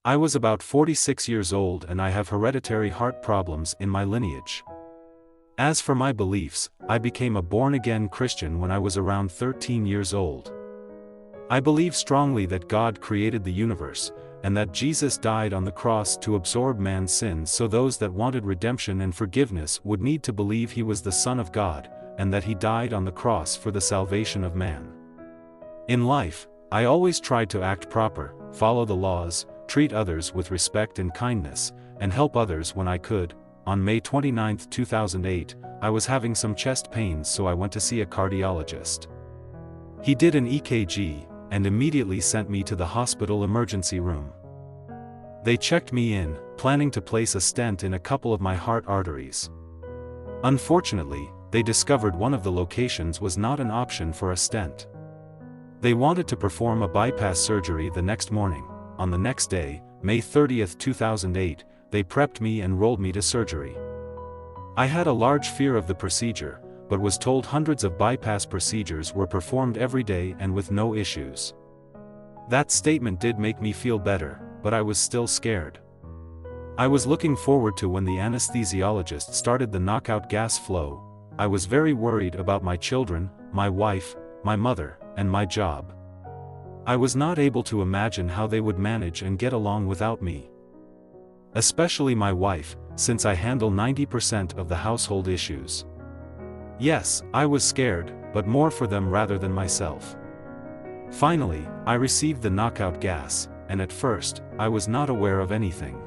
I was about 46 years old and I have hereditary heart problems in my lineage. As for my beliefs, I became a born-again Christian when I was around 13 years old. I believe strongly that God created the universe, and that Jesus died on the cross to absorb man's sins so those that wanted redemption and forgiveness would need to believe he was the Son of God, and that he died on the cross for the salvation of man. In life, I always tried to act proper, follow the laws, treat others with respect and kindness, and help others when I could. On May 29, 2008, I was having some chest pains, so I went to see a cardiologist. He did an EKG, and immediately sent me to the hospital emergency room. They checked me in, planning to place a stent in a couple of my heart arteries. Unfortunately, they discovered one of the locations was not an option for a stent. They wanted to perform a bypass surgery the next morning. On the next day, May 30, 2008, they prepped me and rolled me to surgery. I had a large fear of the procedure, but was told hundreds of bypass procedures were performed every day and with no issues. That statement did make me feel better, but I was still scared. I was looking forward to when the anesthesiologist started the knockout gas flow. I was very worried about my children, my wife, my mother, and my job. I was not able to imagine how they would manage and get along without me. Especially my wife, since I handle 90% of the household issues. Yes, I was scared, but more for them rather than myself. Finally, I received the knockout gas, and at first, I was not aware of anything.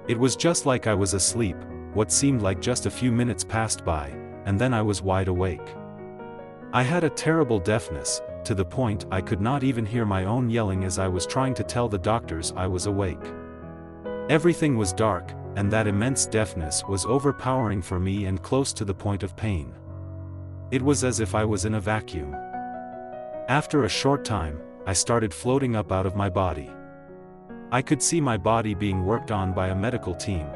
It was just like I was asleep. What seemed like just a few minutes passed by, and then I was wide awake. I had a terrible deafness, to the point I could not even hear my own yelling as I was trying to tell the doctors I was awake. Everything was dark, and that immense deafness was overpowering for me and close to the point of pain. It was as if I was in a vacuum. After a short time, I started floating up out of my body. I could see my body being worked on by a medical team.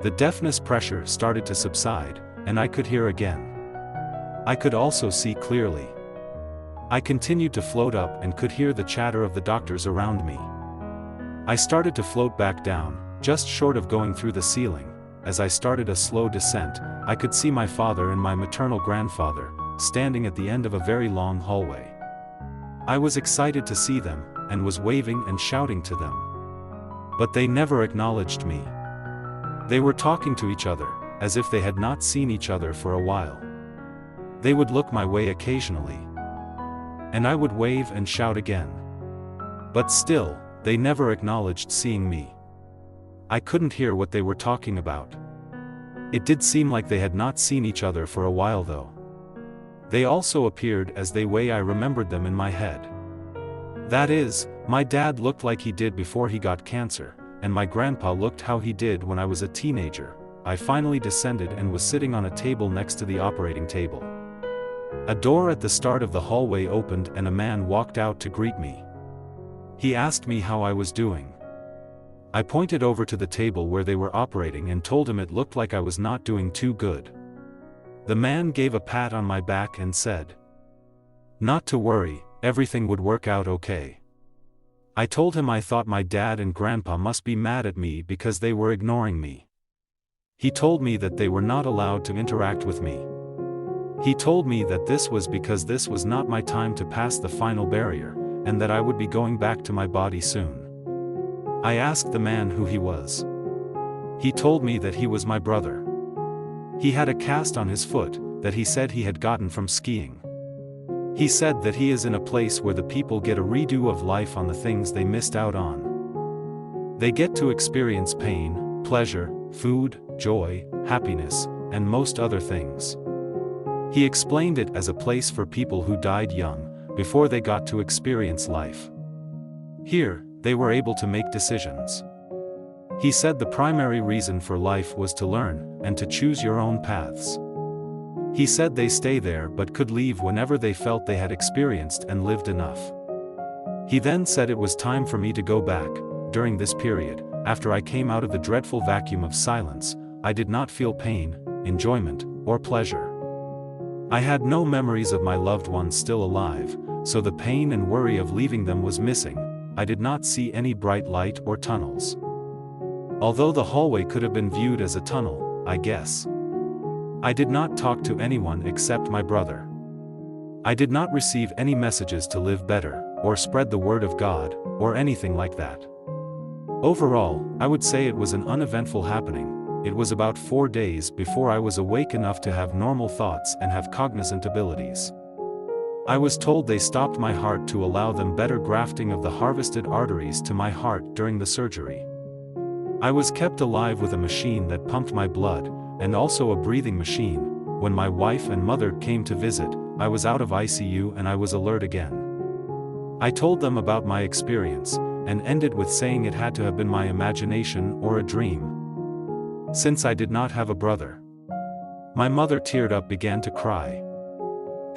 The deafness pressure started to subside, and I could hear again. I could also see clearly. I continued to float up and could hear the chatter of the doctors around me. I started to float back down, just short of going through the ceiling. As I started a slow descent, I could see my father and my maternal grandfather, standing at the end of a very long hallway. I was excited to see them, and was waving and shouting to them. But they never acknowledged me. They were talking to each other, as if they had not seen each other for a while. They would look my way occasionally. And I would wave and shout again. But still, they never acknowledged seeing me. I couldn't hear what they were talking about. It did seem like they had not seen each other for a while though. They also appeared as the way I remembered them in my head. That is, my dad looked like he did before he got cancer, and my grandpa looked how he did when I was a teenager. I finally descended and was sitting on a table next to the operating table. A door at the start of the hallway opened and a man walked out to greet me. He asked me how I was doing. I pointed over to the table where they were operating and told him it looked like I was not doing too good. The man gave a pat on my back and said, "Not to worry, everything would work out okay." I told him I thought my dad and grandpa must be mad at me because they were ignoring me. He told me that they were not allowed to interact with me. He told me that this was because this was not my time to pass the final barrier, and that I would be going back to my body soon. I asked the man who he was. He told me that he was my brother. He had a cast on his foot, that he said he had gotten from skiing. He said that he is in a place where the people get a redo of life on the things they missed out on. They get to experience pain, pleasure, food, joy, happiness, and most other things. He explained it as a place for people who died young, before they got to experience life. Here, they were able to make decisions. He said the primary reason for life was to learn, and to choose your own paths. He said they stay there but could leave whenever they felt they had experienced and lived enough. He then said it was time for me to go back. During this period, after I came out of the dreadful vacuum of silence, I did not feel pain, enjoyment, or pleasure. I had no memories of my loved ones still alive, so the pain and worry of leaving them was missing. I did not see any bright light or tunnels. Although the hallway could have been viewed as a tunnel, I guess. I did not talk to anyone except my brother. I did not receive any messages to live better, or spread the word of God, or anything like that. Overall, I would say it was an uneventful happening. It was about 4 days before I was awake enough to have normal thoughts and have cognizant abilities. I was told they stopped my heart to allow them better grafting of the harvested arteries to my heart during the surgery. I was kept alive with a machine that pumped my blood, and also a breathing machine. When my wife and mother came to visit, I was out of ICU and I was alert again. I told them about my experience, and ended with saying it had to have been my imagination or a dream. Since I did not have a brother. My mother teared up, began to cry.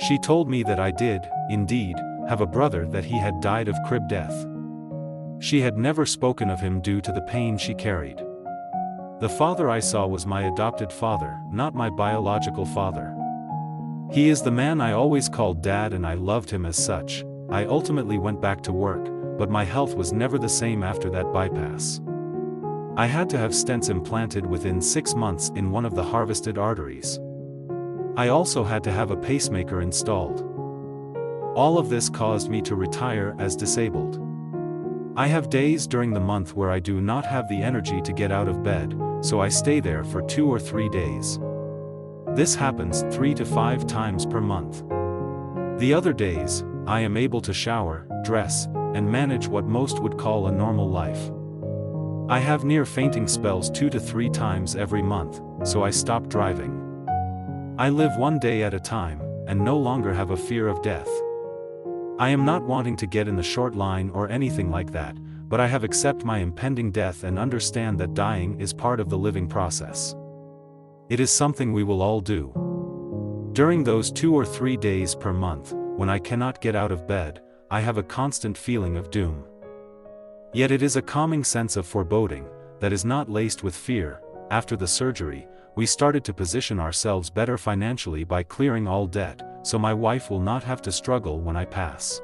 She told me that I did, indeed, have a brother, that he had died of crib death. She had never spoken of him due to the pain she carried. The father I saw was my adopted father, not my biological father. He is the man I always called Dad, and I loved him as such. I ultimately went back to work, but my health was never the same after that bypass. I had to have stents implanted within 6 months in one of the harvested arteries. I also had to have a pacemaker installed. All of this caused me to retire as disabled. I have days during the month where I do not have the energy to get out of bed, so I stay there for 2 or 3 days. This happens 3 to 5 times per month. The other days, I am able to shower, dress, and manage what most would call a normal life. I have near fainting spells 2 to 3 times every month, so I stop driving. I live one day at a time, and no longer have a fear of death. I am not wanting to get in the short line or anything like that, but I have accepted my impending death and understand that dying is part of the living process. It is something we will all do. During those 2 or 3 days per month, when I cannot get out of bed, I have a constant feeling of doom. Yet it is a calming sense of foreboding, that is not laced with fear. After the surgery, we started to position ourselves better financially by clearing all debt, so my wife will not have to struggle when I pass.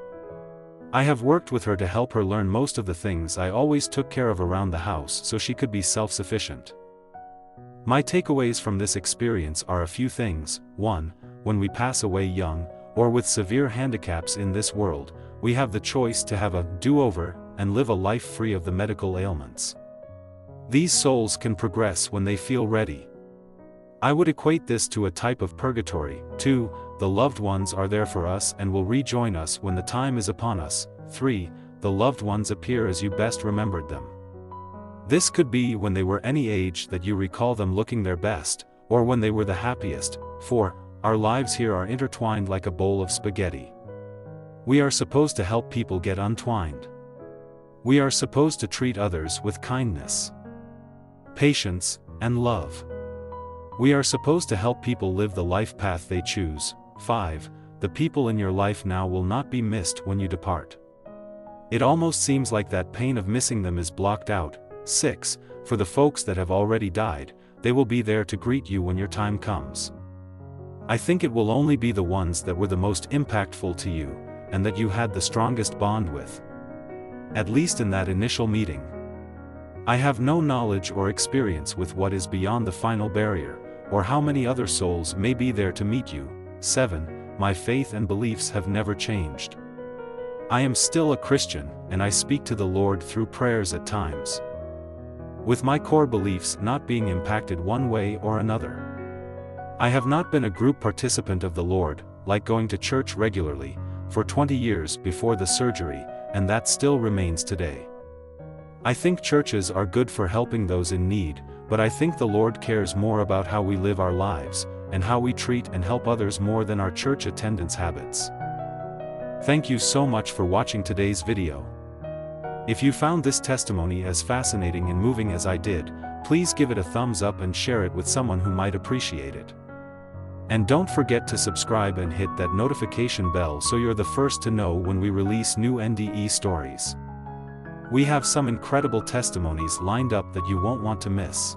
I have worked with her to help her learn most of the things I always took care of around the house so she could be self-sufficient. My takeaways from this experience are a few things. 1. When we pass away young, or with severe handicaps in this world, we have the choice to have a do-over and live a life free of the medical ailments. These souls can progress when they feel ready. I would equate this to a type of purgatory. 2. The loved ones are there for us and will rejoin us when the time is upon us. 3. The loved ones appear as you best remembered them. This could be when they were any age that you recall them looking their best, or when they were the happiest. 4. Our lives here are intertwined like a bowl of spaghetti. We are supposed to help people get untwined. We are supposed to treat others with kindness, patience, and love. We are supposed to help people live the life path they choose. 5. The people in your life now will not be missed when you depart. It almost seems like that pain of missing them is blocked out. 6. For the folks that have already died, they will be there to greet you when your time comes. I think it will only be the ones that were the most impactful to you, and that you had the strongest bond with. At least in that initial meeting. I have no knowledge or experience with what is beyond the final barrier, or how many other souls may be there to meet you. 7. My faith and beliefs have never changed. I am still a Christian, and I speak to the Lord through prayers at times, with my core beliefs not being impacted one way or another. I have not been a group participant of the Lord, like going to church regularly, for 20 years before the surgery, and that still remains today. I think churches are good for helping those in need, but I think the Lord cares more about how we live our lives, and how we treat and help others more than our church attendance habits. Thank you so much for watching today's video. If you found this testimony as fascinating and moving as I did, please give it a thumbs up and share it with someone who might appreciate it. And don't forget to subscribe and hit that notification bell so you're the first to know when we release new NDE stories. We have some incredible testimonies lined up that you won't want to miss.